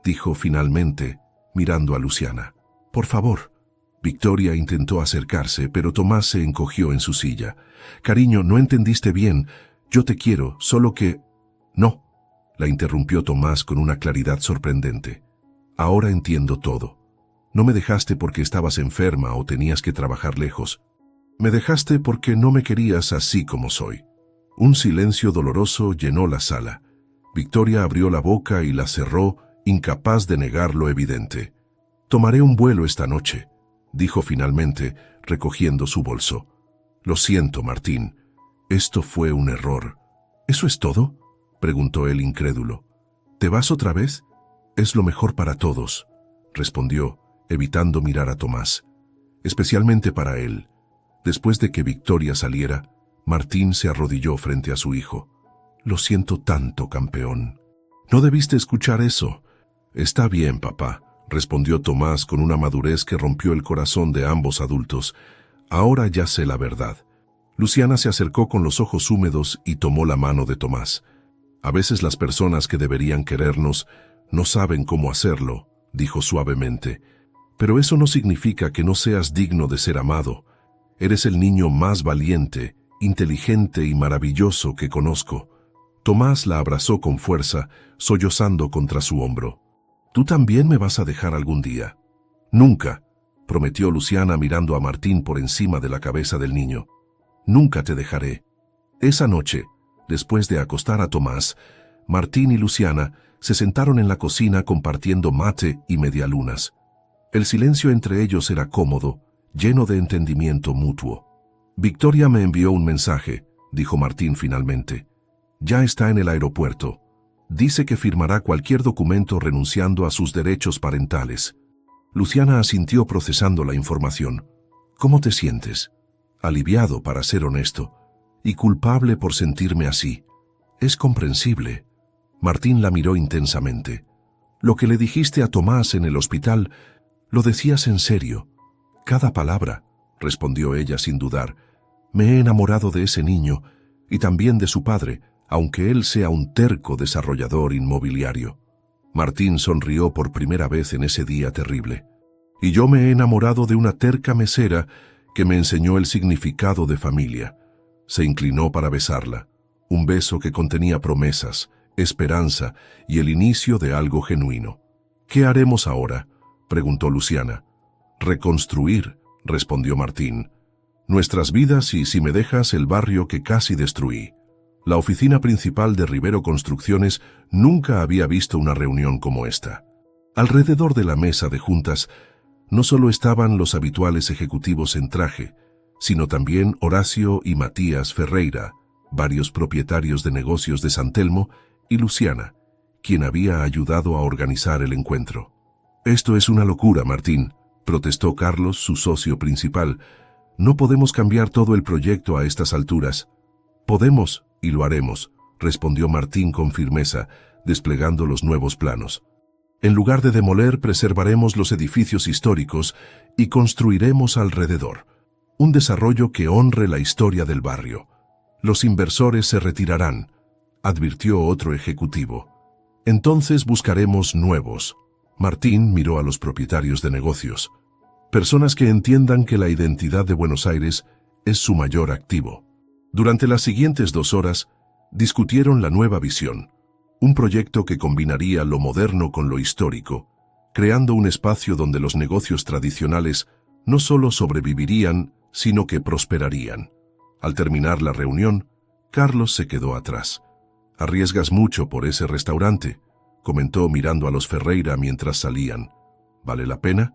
dijo finalmente, mirando a Luciana. Por favor. Victoria intentó acercarse, pero Tomás se encogió en su silla. Cariño, no entendiste bien. Yo te quiero, solo que... No, la interrumpió Tomás con una claridad sorprendente. Ahora entiendo todo. No me dejaste porque estabas enferma o tenías que trabajar lejos. Me dejaste porque no me querías así como soy. Un silencio doloroso llenó la sala. Victoria abrió la boca y la cerró, incapaz de negar lo evidente. «Tomaré un vuelo esta noche», dijo finalmente, recogiendo su bolso. «Lo siento, Martín. Esto fue un error». «¿Eso es todo?», preguntó él incrédulo. «¿Te vas otra vez?». «Es lo mejor para todos», respondió, evitando mirar a Tomás. Especialmente para él. Después de que Victoria saliera, Martín se arrodilló frente a su hijo. «Lo siento tanto, campeón». «No debiste escuchar eso». «Está bien, papá», respondió Tomás con una madurez que rompió el corazón de ambos adultos. «Ahora ya sé la verdad». Luciana se acercó con los ojos húmedos y tomó la mano de Tomás. «A veces las personas que deberían querernos no saben cómo hacerlo», dijo suavemente. «Pero eso no significa que no seas digno de ser amado. Eres el niño más valiente, inteligente y maravilloso que conozco». Tomás la abrazó con fuerza, sollozando contra su hombro. «¿Tú también me vas a dejar algún día?» «Nunca», prometió Luciana mirando a Martín por encima de la cabeza del niño. «Nunca te dejaré». Esa noche, después de acostar a Tomás, Martín y Luciana se sentaron en la cocina compartiendo mate y medialunas. El silencio entre ellos era cómodo, lleno de entendimiento mutuo. «Victoria me envió un mensaje», dijo Martín finalmente. «Ya está en el aeropuerto. Dice que firmará cualquier documento renunciando a sus derechos parentales». Luciana asintió procesando la información. «¿Cómo te sientes?» «Aliviado, para ser honesto, y culpable por sentirme así. Es comprensible». Martín la miró intensamente. «Lo que le dijiste a Tomás en el hospital, lo decías en serio». «Cada palabra», respondió ella sin dudar. «Me he enamorado de ese niño, y también de su padre, aunque él sea un terco desarrollador inmobiliario». Martín sonrió por primera vez en ese día terrible. «Y yo me he enamorado de una terca mesera que me enseñó el significado de familia». Se inclinó para besarla, un beso que contenía promesas, esperanza y el inicio de algo genuino. «¿Qué haremos ahora?», preguntó Luciana. «Reconstruir», respondió Martín. «Nuestras vidas y, si me dejas, el barrio que casi destruí». La oficina principal de Rivero Construcciones nunca había visto una reunión como esta. Alrededor de la mesa de juntas no solo estaban los habituales ejecutivos en traje, sino también Horacio y Matías Ferreira, varios propietarios de negocios de San Telmo, y Luciana, quien había ayudado a organizar el encuentro. «Esto es una locura, Martín», protestó Carlos, su socio principal. «No podemos cambiar todo el proyecto a estas alturas». «Podemos, y lo haremos», respondió Martín con firmeza, desplegando los nuevos planos. «En lugar de demoler, preservaremos los edificios históricos y construiremos alrededor. Un desarrollo que honre la historia del barrio. Los inversores se retirarán», advirtió otro ejecutivo. «Entonces buscaremos nuevos». Martín miró a los propietarios de negocios. «Personas que entiendan que la identidad de Buenos Aires es su mayor activo». Durante las siguientes 2 horas, discutieron la nueva visión, un proyecto que combinaría lo moderno con lo histórico, creando un espacio donde los negocios tradicionales no solo sobrevivirían, sino que prosperarían. Al terminar la reunión, Carlos se quedó atrás. «Arriesgas mucho por ese restaurante», comentó mirando a los Ferreira mientras salían. «¿Vale la pena?».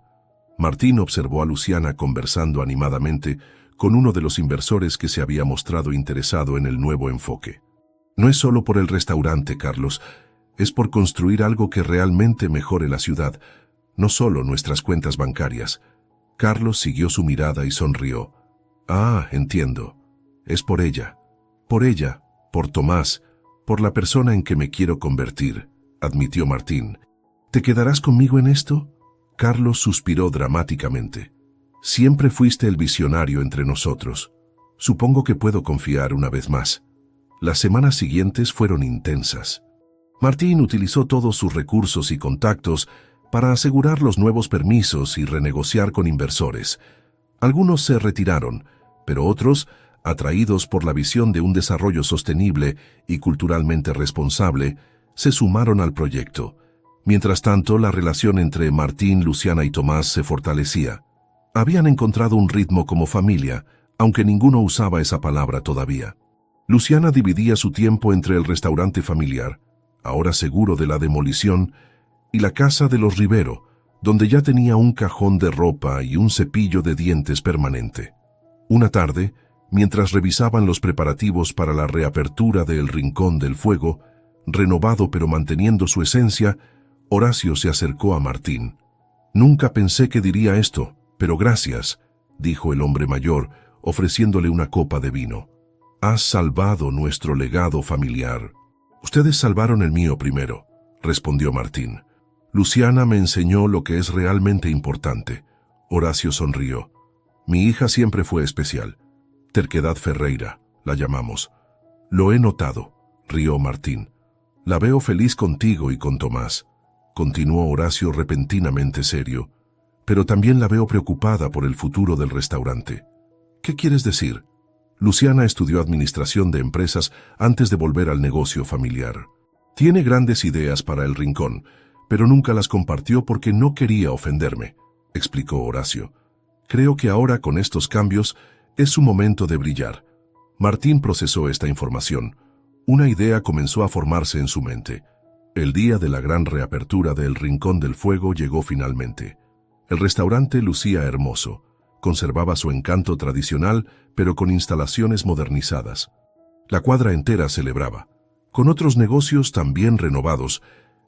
Martín observó a Luciana conversando animadamente con uno de los inversores que se había mostrado interesado en el nuevo enfoque. «No es solo por el restaurante, Carlos, es por construir algo que realmente mejore la ciudad, no solo nuestras cuentas bancarias». Carlos siguió su mirada y sonrió. «Ah, entiendo. Es por ella, por Tomás, por la persona en que me quiero convertir», admitió Martín. «¿Te quedarás conmigo en esto?». Carlos suspiró dramáticamente. «Siempre fuiste el visionario entre nosotros. Supongo que puedo confiar una vez más». Las semanas siguientes fueron intensas. Martín utilizó todos sus recursos y contactos para asegurar los nuevos permisos y renegociar con inversores. Algunos se retiraron, pero otros, atraídos por la visión de un desarrollo sostenible y culturalmente responsable, se sumaron al proyecto. Mientras tanto, la relación entre Martín, Luciana y Tomás se fortalecía. Habían encontrado un ritmo como familia, aunque ninguno usaba esa palabra todavía. Luciana dividía su tiempo entre el restaurante familiar, ahora seguro de la demolición, y la casa de los Rivero, donde ya tenía un cajón de ropa y un cepillo de dientes permanente. Una tarde, mientras revisaban los preparativos para la reapertura del Rincón del Fuego, renovado pero manteniendo su esencia, Horacio se acercó a Martín. «Nunca pensé que diría esto, pero gracias», dijo el hombre mayor, ofreciéndole una copa de vino. «Has salvado nuestro legado familiar». «Ustedes salvaron el mío primero», respondió Martín. «Luciana me enseñó lo que es realmente importante». Horacio sonrió. «Mi hija siempre fue especial. Terquedad Ferreira, la llamamos». «Lo he notado», rió Martín. «La veo feliz contigo y con Tomás», continuó Horacio repentinamente serio. «Pero también la veo preocupada por el futuro del restaurante». «¿Qué quieres decir?» Luciana estudió administración de empresas antes de volver al negocio familiar. Tiene grandes ideas para el Rincón, pero nunca las compartió porque no quería ofenderme, explicó Horacio. Creo que ahora, con estos cambios, es su momento de brillar. Martín procesó esta información. Una idea comenzó a formarse en su mente. El día de la gran reapertura del Rincón del Fuego llegó finalmente. El restaurante lucía hermoso. Conservaba su encanto tradicional, pero con instalaciones modernizadas. La cuadra entera celebraba, con otros negocios también renovados,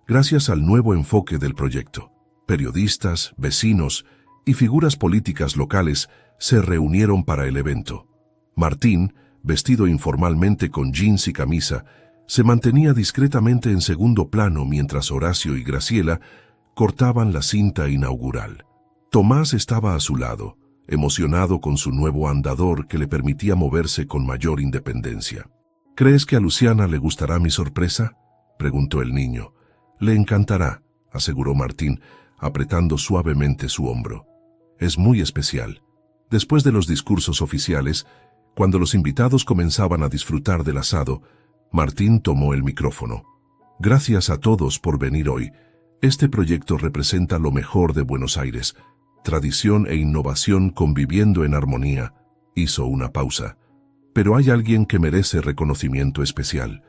gracias al nuevo enfoque del proyecto. Periodistas, vecinos y figuras políticas locales se reunieron para el evento. Martín, vestido informalmente con jeans y camisa, se mantenía discretamente en segundo plano mientras Horacio y Graciela cortaban la cinta inaugural. Tomás estaba a su lado, emocionado con su nuevo andador que le permitía moverse con mayor independencia. «¿Crees que a Luciana le gustará mi sorpresa?», preguntó el niño. «Le encantará», aseguró Martín, apretando suavemente su hombro. «Es muy especial». Después de los discursos oficiales, cuando los invitados comenzaban a disfrutar del asado, Martín tomó el micrófono. «Gracias a todos por venir hoy. Este proyecto representa lo mejor de Buenos Aires. Tradición e innovación conviviendo en armonía». Hizo una pausa. «Pero hay alguien que merece reconocimiento especial.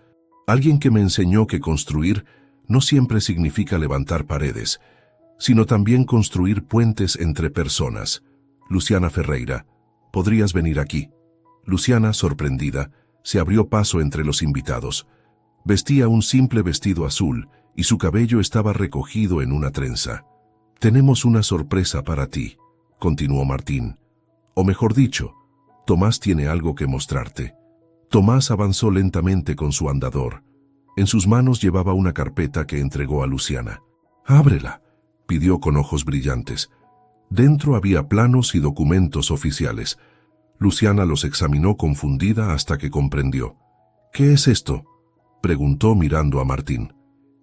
Alguien que me enseñó que construir no siempre significa levantar paredes, sino también construir puentes entre personas. Luciana Ferreira, ¿podrías venir aquí?». Luciana, sorprendida, se abrió paso entre los invitados. Vestía un simple vestido azul y su cabello estaba recogido en una trenza. «Tenemos una sorpresa para ti», continuó Martín. «O mejor dicho, Tomás tiene algo que mostrarte». Tomás avanzó lentamente con su andador. En sus manos llevaba una carpeta que entregó a Luciana. «Ábrela», pidió con ojos brillantes. Dentro había planos y documentos oficiales. Luciana los examinó confundida hasta que comprendió. «¿Qué es esto?», preguntó mirando a Martín.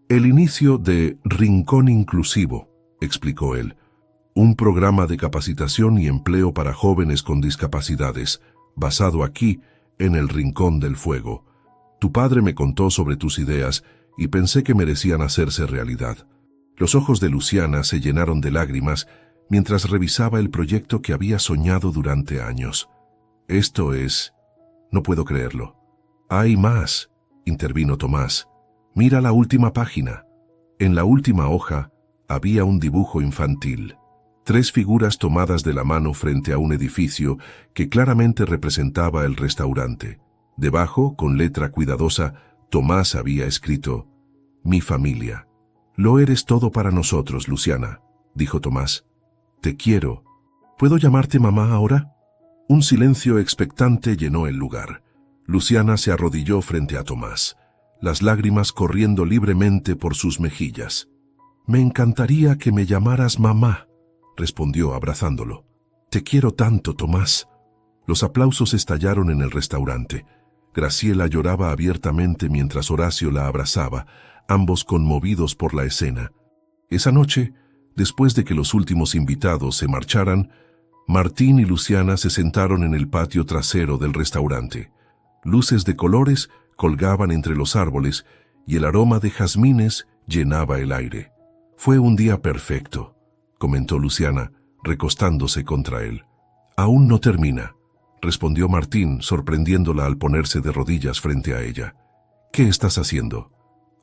«El inicio de Rincón Inclusivo», explicó él. «Un programa de capacitación y empleo para jóvenes con discapacidades, basado aquí, en el Rincón del Fuego. Tu padre me contó sobre tus ideas y pensé que merecían hacerse realidad». Los ojos de Luciana se llenaron de lágrimas mientras revisaba el proyecto que había soñado durante años. «Esto es... no puedo creerlo». «Hay más», intervino Tomás. «Mira la última página». En la última hoja había un dibujo infantil. 3 figuras tomadas de la mano frente a un edificio que claramente representaba el restaurante. Debajo, con letra cuidadosa, Tomás había escrito: «Mi familia». «Lo eres todo para nosotros, Luciana», dijo Tomás. «Te quiero. ¿Puedo llamarte mamá ahora?». Un silencio expectante llenó el lugar. Luciana se arrodilló frente a Tomás, las lágrimas corriendo libremente por sus mejillas. «Me encantaría que me llamaras mamá», respondió abrazándolo. «Te quiero tanto, Tomás». Los aplausos estallaron en el restaurante. Graciela lloraba abiertamente mientras Horacio la abrazaba, ambos conmovidos por la escena. Esa noche, después de que los últimos invitados se marcharan, Martín y Luciana se sentaron en el patio trasero del restaurante. Luces de colores colgaban entre los árboles y el aroma de jazmines llenaba el aire. «Fue un día perfecto», comentó Luciana, recostándose contra él. «Aún no termina», respondió Martín, sorprendiéndola al ponerse de rodillas frente a ella. «¿Qué estás haciendo?».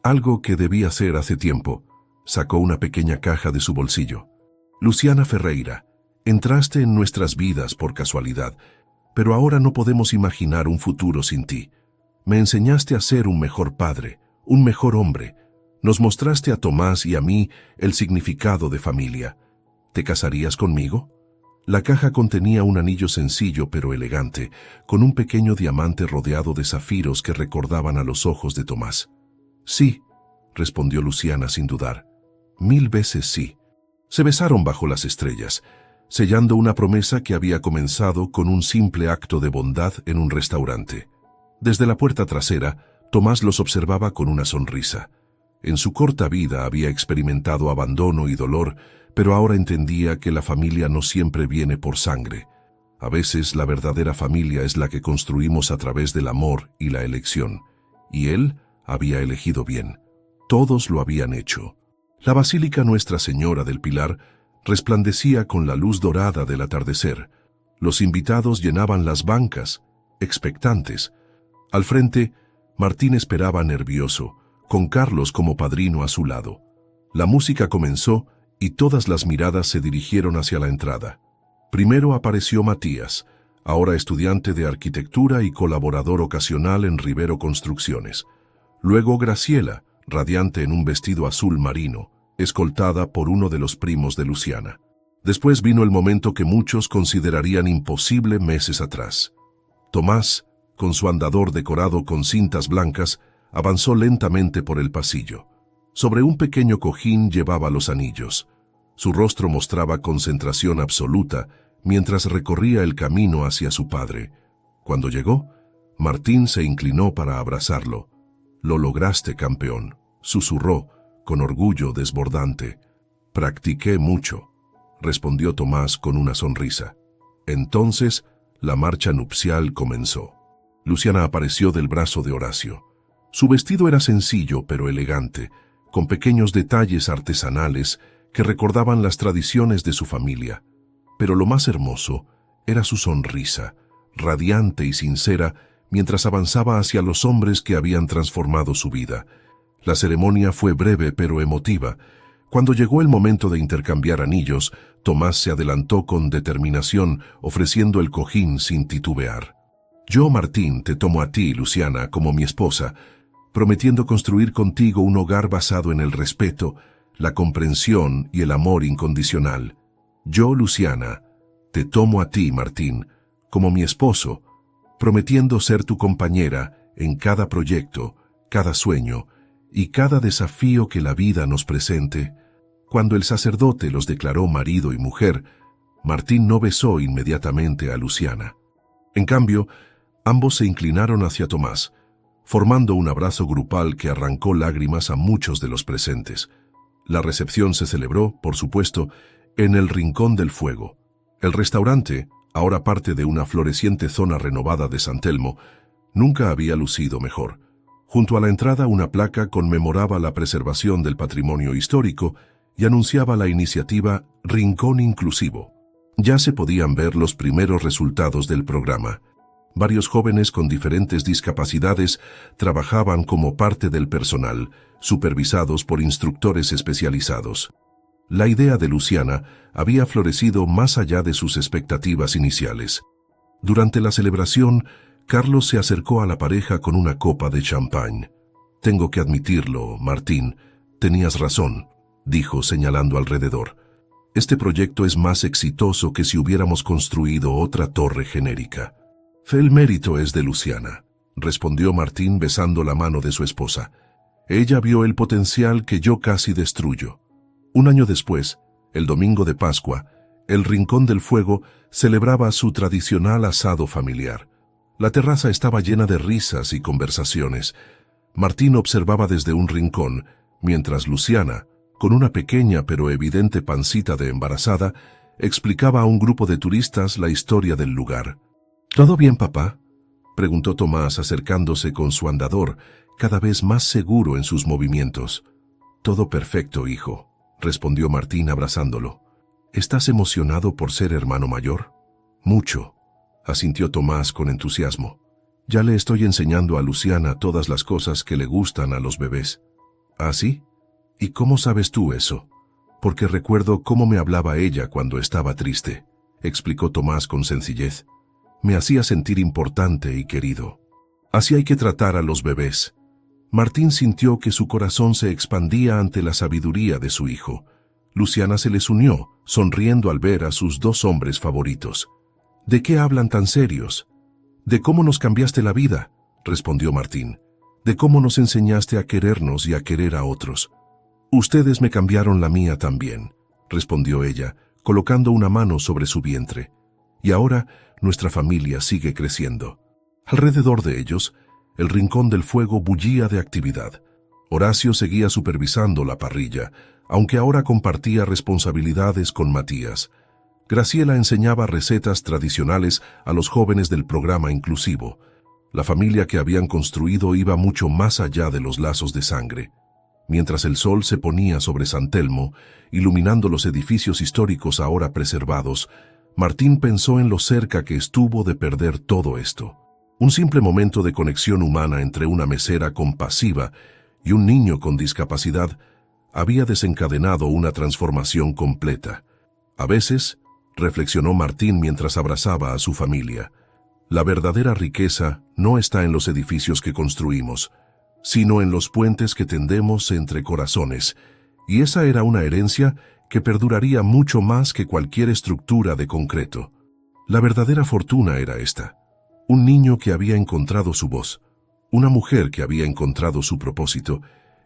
algo que debía hacer hace tiempo. Sacó una pequeña caja de su bolsillo. Luciana Ferreira, entraste en nuestras vidas por casualidad, pero ahora no podemos imaginar un futuro sin ti. Me enseñaste a ser un mejor padre, un mejor hombre. Nos mostraste a Tomás y a mí el significado de familia. ¿Te casarías conmigo? La caja contenía un anillo sencillo pero elegante, con un pequeño diamante rodeado de zafiros que recordaban a los ojos de Tomás. Sí, respondió Luciana sin dudar. 1000 veces sí. Se besaron bajo las estrellas, sellando una promesa que había comenzado con un simple acto de bondad en un restaurante. Desde la puerta trasera, Tomás los observaba con una sonrisa. En su corta vida había experimentado abandono y dolor, pero ahora entendía que la familia no siempre viene por sangre. A veces la verdadera familia es la que construimos a través del amor y la elección. Y él había elegido bien. Todos lo habían hecho. La Basílica Nuestra Señora del Pilar resplandecía con la luz dorada del atardecer. Los invitados llenaban las bancas, expectantes. Al frente, Martín esperaba nervioso, con Carlos como padrino a su lado. La música comenzó y todas las miradas se dirigieron hacia la entrada. Primero apareció Matías, ahora estudiante de arquitectura y colaborador ocasional en Rivero Construcciones. Luego Graciela, radiante en un vestido azul marino, escoltada por uno de los primos de Luciana. Después vino el momento que muchos considerarían imposible meses atrás. Tomás, con su andador decorado con cintas blancas, avanzó lentamente por el pasillo. Sobre un pequeño cojín llevaba los anillos. Su rostro mostraba concentración absoluta mientras recorría el camino hacia su padre. Cuando llegó, Martín se inclinó para abrazarlo. «Lo lograste, campeón», susurró, con orgullo desbordante. «Practiqué mucho», respondió Tomás con una sonrisa. Entonces, la marcha nupcial comenzó. Luciana apareció del brazo de Horacio. Su vestido era sencillo pero elegante, con pequeños detalles artesanales que recordaban las tradiciones de su familia. Pero lo más hermoso era su sonrisa, radiante y sincera, mientras avanzaba hacia los hombres que habían transformado su vida. La ceremonia fue breve pero emotiva. Cuando llegó el momento de intercambiar anillos, Tomás se adelantó con determinación, ofreciendo el cojín sin titubear. «Yo, Martín, te tomo a ti, Luciana, como mi esposa, prometiendo construir contigo un hogar basado en el respeto, la comprensión y el amor incondicional. Yo, Luciana, te tomo a ti, Martín, como mi esposo, prometiendo ser tu compañera en cada proyecto, cada sueño y cada desafío que la vida nos presente». Cuando el sacerdote los declaró marido y mujer, Martín no besó inmediatamente a Luciana. En cambio, ambos se inclinaron hacia Tomás, formando un abrazo grupal que arrancó lágrimas a muchos de los presentes. La recepción se celebró, por supuesto, en el Rincón del Fuego. El restaurante, ahora parte de una floreciente zona renovada de San Telmo, nunca había lucido mejor. Junto a la entrada, una placa conmemoraba la preservación del patrimonio histórico y anunciaba la iniciativa Rincón Inclusivo. Ya se podían ver los primeros resultados del programa. Varios jóvenes con diferentes discapacidades trabajaban como parte del personal, supervisados por instructores especializados. La idea de Luciana había florecido más allá de sus expectativas iniciales. Durante la celebración, Carlos se acercó a la pareja con una copa de champán. «Tengo que admitirlo, Martín, tenías razón», dijo señalando alrededor. «Este proyecto es más exitoso que si hubiéramos construido otra torre genérica». «El mérito es de Luciana», respondió Martín besando la mano de su esposa. «Ella vio el potencial que yo casi destruyo». Un año después, el domingo de Pascua, el Rincón del Fuego celebraba su tradicional asado familiar. La terraza estaba llena de risas y conversaciones. Martín observaba desde un rincón, mientras Luciana, con una pequeña pero evidente pancita de embarazada, explicaba a un grupo de turistas la historia del lugar. «¿Todo bien, papá?», preguntó Tomás acercándose con su andador, cada vez más seguro en sus movimientos. «Todo perfecto, hijo», respondió Martín abrazándolo. «¿Estás emocionado por ser hermano mayor?» «Mucho», asintió Tomás con entusiasmo. «Ya le estoy enseñando a Luciana todas las cosas que le gustan a los bebés». ¿Ah, sí? ¿Y cómo sabes tú eso? Porque recuerdo cómo me hablaba ella cuando estaba triste, explicó Tomás con sencillez. Me hacía sentir importante y querido. Así hay que tratar a los bebés. Martín sintió que su corazón se expandía ante la sabiduría de su hijo. Luciana se les unió, sonriendo al ver a sus dos hombres favoritos. ¿De qué hablan tan serios? De cómo nos cambiaste la vida, respondió Martín. De cómo nos enseñaste a querernos y a querer a otros. Ustedes me cambiaron la mía también, respondió ella, colocando una mano sobre su vientre. Y ahora nuestra familia sigue creciendo. Alrededor de ellos, el rincón del fuego bullía de actividad. Horacio seguía supervisando la parrilla, aunque ahora compartía responsabilidades con Matías. Graciela enseñaba recetas tradicionales a los jóvenes del programa inclusivo. La familia que habían construido iba mucho más allá de los lazos de sangre. Mientras el sol se ponía sobre San Telmo, iluminando los edificios históricos ahora preservados, Martín pensó en lo cerca que estuvo de perder todo esto. Un simple momento de conexión humana entre una mesera compasiva y un niño con discapacidad había desencadenado una transformación completa. A veces, reflexionó Martín mientras abrazaba a su familia, la verdadera riqueza no está en los edificios que construimos, sino en los puentes que tendemos entre corazones, y esa era una herencia que perduraría mucho más que cualquier estructura de concreto. La verdadera fortuna era esta: un niño que había encontrado su voz, una mujer que había encontrado su propósito,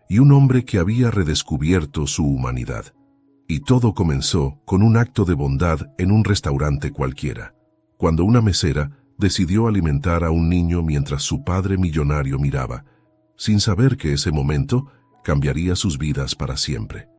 y un hombre que había redescubierto su humanidad. Y todo comenzó con un acto de bondad en un restaurante cualquiera, cuando una mesera decidió alimentar a un niño mientras su padre millonario miraba, sin saber que ese momento cambiaría sus vidas para siempre.